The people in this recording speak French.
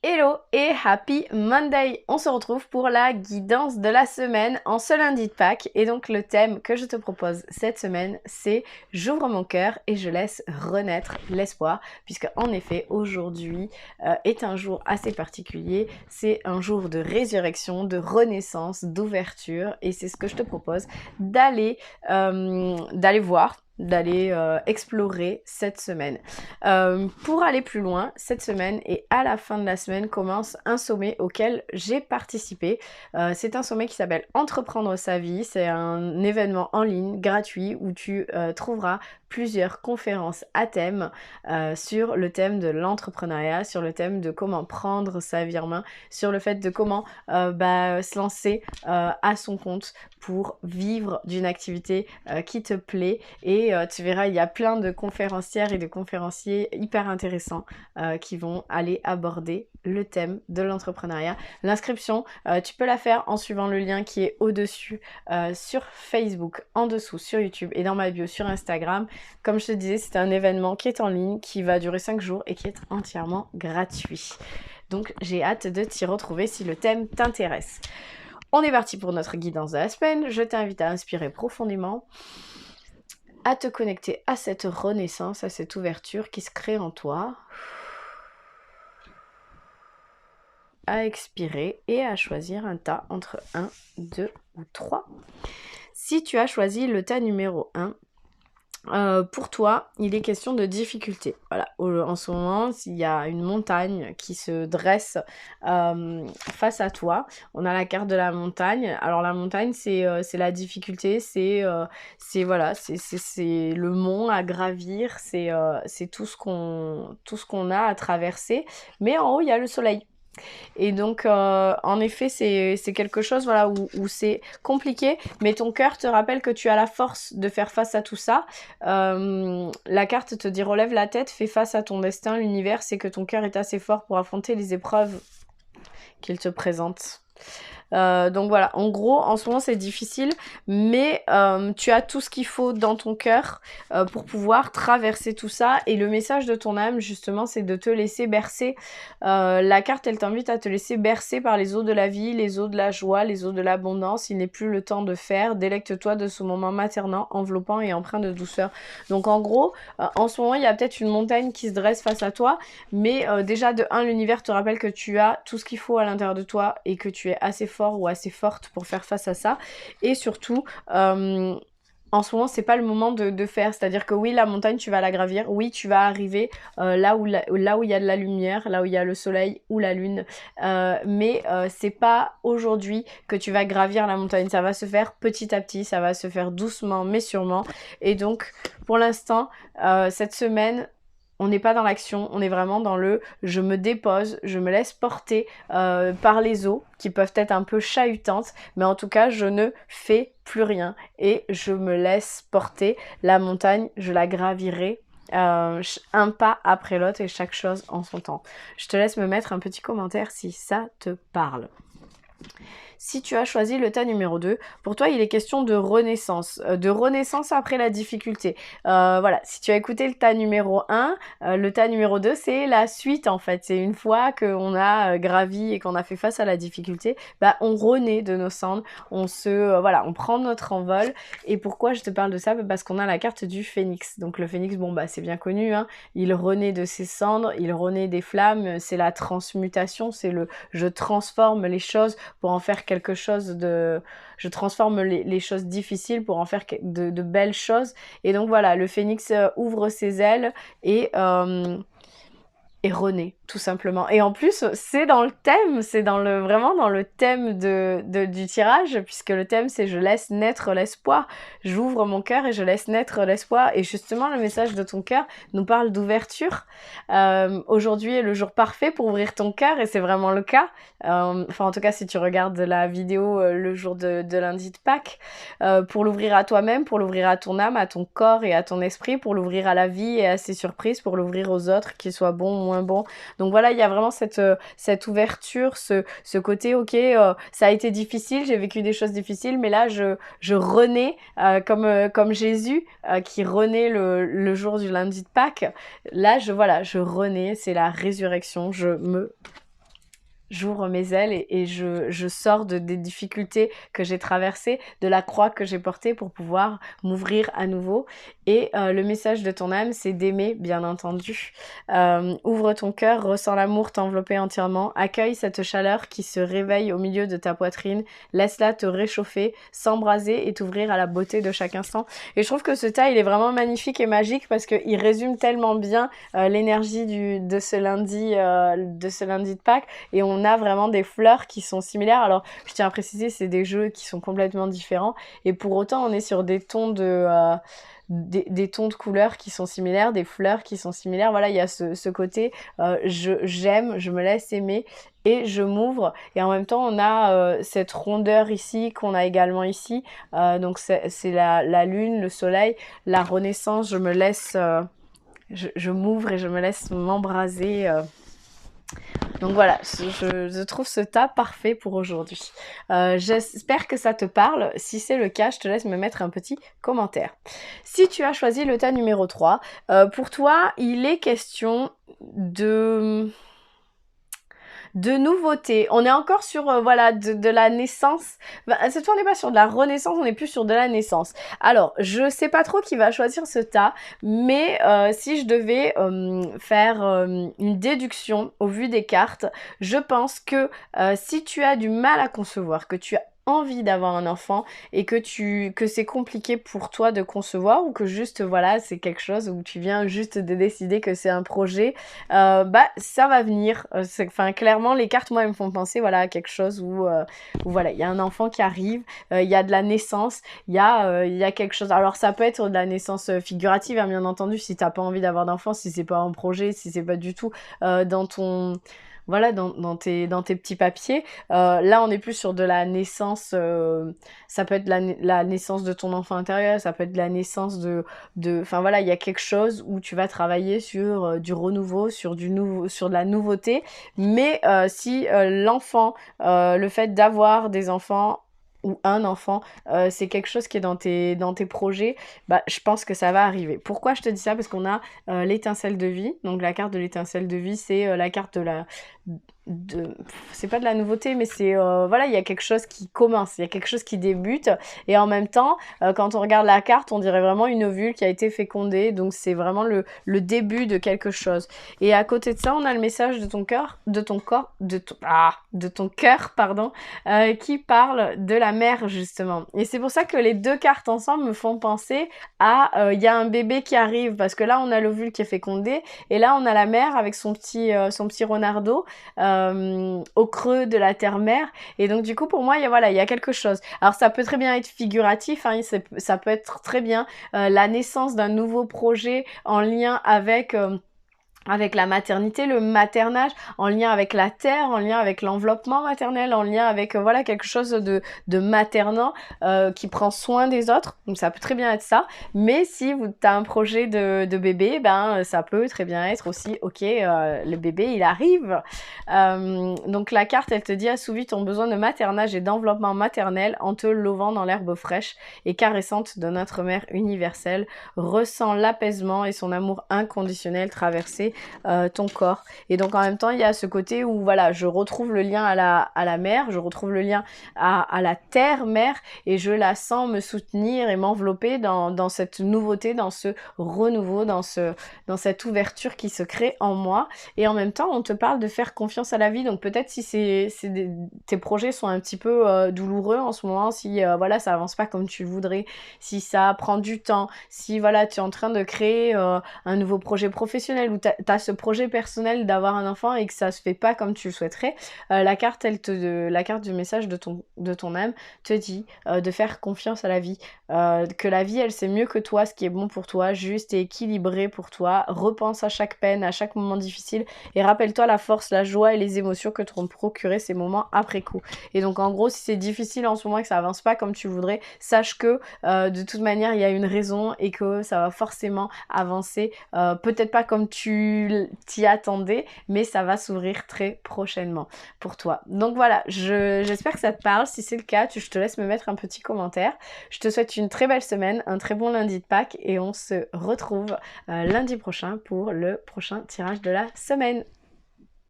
Hello et happy Monday! On se retrouve pour la guidance de la semaine en ce lundi de Pâques. Et donc le thème que je te propose cette semaine, c'est j'ouvre mon cœur et je laisse renaître l'espoir. Puisque en effet, aujourd'hui est un jour assez particulier. C'est un jour de résurrection, de renaissance, d'ouverture. Et c'est ce que je te propose d'aller voir, d'aller explorer cette semaine. Pour aller plus loin, cette semaine et à la fin de la semaine commence un sommet auquel j'ai participé. C'est un sommet qui s'appelle Entreprendre sa vie. C'est un événement en ligne gratuit où tu trouveras plusieurs conférences à thème sur le thème de l'entrepreneuriat, sur le thème de comment prendre sa vie en main, sur le fait de comment se lancer à son compte pour vivre d'une activité qui te plaît. Et tu verras, il y a plein de conférencières et de conférenciers hyper intéressants qui vont aller aborder le thème de l'entrepreneuriat. L'inscription, tu peux la faire en suivant le lien qui est au-dessus sur Facebook, en dessous sur YouTube et dans ma bio sur Instagram. Comme je te disais, c'est un événement qui est en ligne, qui va durer 5 jours et qui est entièrement gratuit. Donc j'ai hâte de t'y retrouver si le thème t'intéresse. On est parti pour notre guidance de la semaine. Je t'invite à inspirer profondément, à te connecter à cette renaissance, à cette ouverture qui se crée en toi, à expirer et à choisir un tas entre 1, 2 ou 3. Si tu as choisi le tas numéro 1, pour toi, il est question de difficulté. Voilà, en ce moment, il y a une montagne qui se dresse face à toi. On a la carte de la montagne. Alors la montagne, c'est la difficulté, c'est le mont à gravir, c'est tout ce qu'on a à traverser. Mais en haut, il y a le soleil. Et donc, en effet, c'est quelque chose voilà, où c'est compliqué, mais ton cœur te rappelle que tu as la force de faire face à tout ça. La carte te dit relève la tête, fais face à ton destin, l'univers, c'est que ton cœur est assez fort pour affronter les épreuves qu'il te présente. Donc voilà, en gros, en ce moment c'est difficile, mais tu as tout ce qu'il faut dans ton cœur pour pouvoir traverser tout ça. Et le message de ton âme, justement, c'est de te laisser bercer. La carte, elle t'invite à te laisser bercer par les eaux de la vie, les eaux de la joie, les eaux de l'abondance. Il n'est plus le temps de faire. Délecte-toi de ce moment maternant, enveloppant et empreint de douceur. Donc en gros, en ce moment, il y a peut-être une montagne qui se dresse face à toi, mais déjà de 1, l'univers te rappelle que tu as tout ce qu'il faut à l'intérieur de toi et que tu es assez fort ou assez forte pour faire face à ça. Et surtout, en ce moment, c'est pas le moment de faire. C'est-à-dire que oui, la montagne, tu vas la gravir. Oui, tu vas arriver là où il y a de la lumière, là où il y a le soleil ou la lune. Mais c'est pas aujourd'hui que tu vas gravir la montagne. Ça va se faire petit à petit, ça va se faire doucement, mais sûrement. Et donc, pour l'instant, cette semaine, on n'est pas dans l'action, on est vraiment dans le je me dépose, je me laisse porter par les eaux qui peuvent être un peu chahutantes, mais en tout cas, je ne fais plus rien et je me laisse porter. La montagne, je la gravirai un pas après l'autre et chaque chose en son temps. Je te laisse me mettre un petit commentaire si ça te parle. Si tu as choisi le tas numéro 2, pour toi, il est question de renaissance après la difficulté. Voilà, si tu as écouté le tas numéro 1, le tas numéro 2, c'est la suite en fait. C'est une fois qu'on a gravi et qu'on a fait face à la difficulté, on renaît de nos cendres, on prend notre envol. Et pourquoi je te parle de ça? Parce qu'on a la carte du phénix. Donc le phénix, c'est bien connu, hein. Il renaît de ses cendres, il renaît des flammes, c'est la transmutation, c'est le je transforme les choses pour en faire quelque chose de... Je transforme les choses difficiles pour en faire de belles choses. Et donc voilà, le phénix ouvre ses ailes et renaît, tout simplement. Et en plus, c'est dans le thème, vraiment dans le thème du tirage, puisque le thème, c'est je laisse naître l'espoir. J'ouvre mon cœur et je laisse naître l'espoir. Et justement, le message de ton cœur nous parle d'ouverture. Aujourd'hui est le jour parfait pour ouvrir ton cœur, et c'est vraiment le cas. En tout cas, si tu regardes la vidéo le jour de lundi de Pâques, pour l'ouvrir à toi-même, pour l'ouvrir à ton âme, à ton corps et à ton esprit, pour l'ouvrir à la vie et à ses surprises, pour l'ouvrir aux autres, qu'ils soient bons ou moins bon. Donc voilà, il y a vraiment cette ouverture, ce côté, ok, ça a été difficile, j'ai vécu des choses difficiles, mais là, je renais comme Jésus qui renaît le jour du lundi de Pâques. Là, je renais, c'est la résurrection, je me j'ouvre mes ailes et je sors des difficultés que j'ai traversées, de la croix que j'ai portée pour pouvoir m'ouvrir à nouveau. Et le message de ton âme, c'est d'aimer, bien entendu. Ouvre ton cœur, ressens l'amour t'envelopper entièrement, accueille cette chaleur qui se réveille au milieu de ta poitrine, laisse-la te réchauffer, s'embraser et t'ouvrir à la beauté de chaque instant. Et je trouve que ce tas, il est vraiment magnifique et magique parce qu'il résume tellement bien l'énergie de ce lundi de Pâques. Et on a vraiment des fleurs qui sont similaires. Alors, je tiens à préciser, c'est des jeux qui sont complètement différents. Et pour autant, on est sur des tons des tons de couleurs qui sont similaires, des fleurs qui sont similaires. Voilà, il y a ce côté j'aime, je me laisse aimer et je m'ouvre. Et en même temps, on a cette rondeur ici qu'on a également ici. Donc, c'est la lune, le soleil, la renaissance. Je me laisse, je m'ouvre et je me laisse m'embraser. Donc voilà, je trouve ce tas parfait pour aujourd'hui. J'espère que ça te parle. Si c'est le cas, je te laisse me mettre un petit commentaire. Si tu as choisi le tas numéro 3, pour toi, il est question de nouveautés. On est encore sur voilà de la naissance. Cette fois on n'est pas sur de la renaissance, on est plus sur de la naissance. Alors je sais pas trop qui va choisir ce tas, mais si je devais faire une déduction au vu des cartes, je pense que si tu as du mal à concevoir, que tu as envie d'avoir un enfant et que c'est compliqué pour toi de concevoir ou que juste voilà c'est quelque chose où tu viens juste de décider que c'est un projet, bah ça va venir. Enfin clairement les cartes moi elles me font penser voilà à quelque chose où voilà il y a un enfant qui arrive, il y a de la naissance, il y a quelque chose. Alors ça peut être de la naissance figurative hein, bien entendu si t'as pas envie d'avoir d'enfant, si c'est pas un projet, si c'est pas du tout dans ton voilà, dans tes petits papiers. Là, on est plus sur de la naissance. Ça peut être la naissance de ton enfant intérieur, ça peut être la naissance enfin voilà, il y a quelque chose où tu vas travailler sur du renouveau, sur de la nouveauté. Mais si l'enfant, le fait d'avoir des enfants ou un enfant, c'est quelque chose qui est dans tes projets, bah, je pense que ça va arriver. Pourquoi je te dis ça? Parce qu'on a l'étincelle de vie. Donc la carte de l'étincelle de vie, c'est la carte c'est pas de la nouveauté mais c'est voilà il y a quelque chose qui commence, il y a quelque chose qui débute et en même temps quand on regarde la carte on dirait vraiment une ovule qui a été fécondée, donc c'est vraiment le début de quelque chose. Et à côté de ça on a le message de ton cœur, de ton cœur pardon, qui parle de la mère justement. Et c'est pour ça que les deux cartes ensemble me font penser à il y a un bébé qui arrive, parce que là on a l'ovule qui est fécondé et là on a la mère avec son petit renardeau au creux de la terre-mère. Et donc du coup pour moi il y a quelque chose. Alors ça peut très bien être figuratif hein, ça peut être très bien la naissance d'un nouveau projet en lien avec la maternité, le maternage, en lien avec la terre, en lien avec l'enveloppement maternel, en lien avec voilà quelque chose de maternant qui prend soin des autres. Donc ça peut très bien être ça. Mais si tu as un projet de bébé, ben ça peut très bien être aussi ok, le bébé il arrive. Donc la carte elle te dit assouvis ton besoin de maternage et d'enveloppement maternel en te lovant dans l'herbe fraîche et caressante de notre mère universelle. Ressens l'apaisement et son amour inconditionnel traverser ton corps. Et donc en même temps il y a ce côté où voilà je retrouve le lien à la mer, je retrouve le lien à la terre mère et je la sens me soutenir et m'envelopper dans cette nouveauté, dans ce renouveau, dans cette ouverture qui se crée en moi. Et en même temps on te parle de faire confiance à la vie, donc peut-être si tes projets sont un petit peu douloureux en ce moment, si voilà ça avance pas comme tu le voudrais, si ça prend du temps, si voilà tu es en train de créer un nouveau projet professionnel ou t'as ce projet personnel d'avoir un enfant et que ça se fait pas comme tu le souhaiterais, la carte du message de ton âme te dit de faire confiance à la vie, que la vie elle sait mieux que toi ce qui est bon pour toi, juste et équilibré pour toi. Repense à chaque peine, à chaque moment difficile et rappelle-toi la force, la joie et les émotions que t'ont procuré ces moments après coup. Et donc en gros si c'est difficile en ce moment et que ça avance pas comme tu voudrais, sache que de toute manière il y a une raison et que ça va forcément avancer, peut-être pas comme tu t'y attendais, mais ça va s'ouvrir très prochainement pour toi. Donc voilà, j'espère que ça te parle. Si c'est le cas, je te laisse me mettre un petit commentaire. Je te souhaite une très belle semaine, un très bon lundi de Pâques et on se retrouve lundi prochain pour le prochain tirage de la semaine.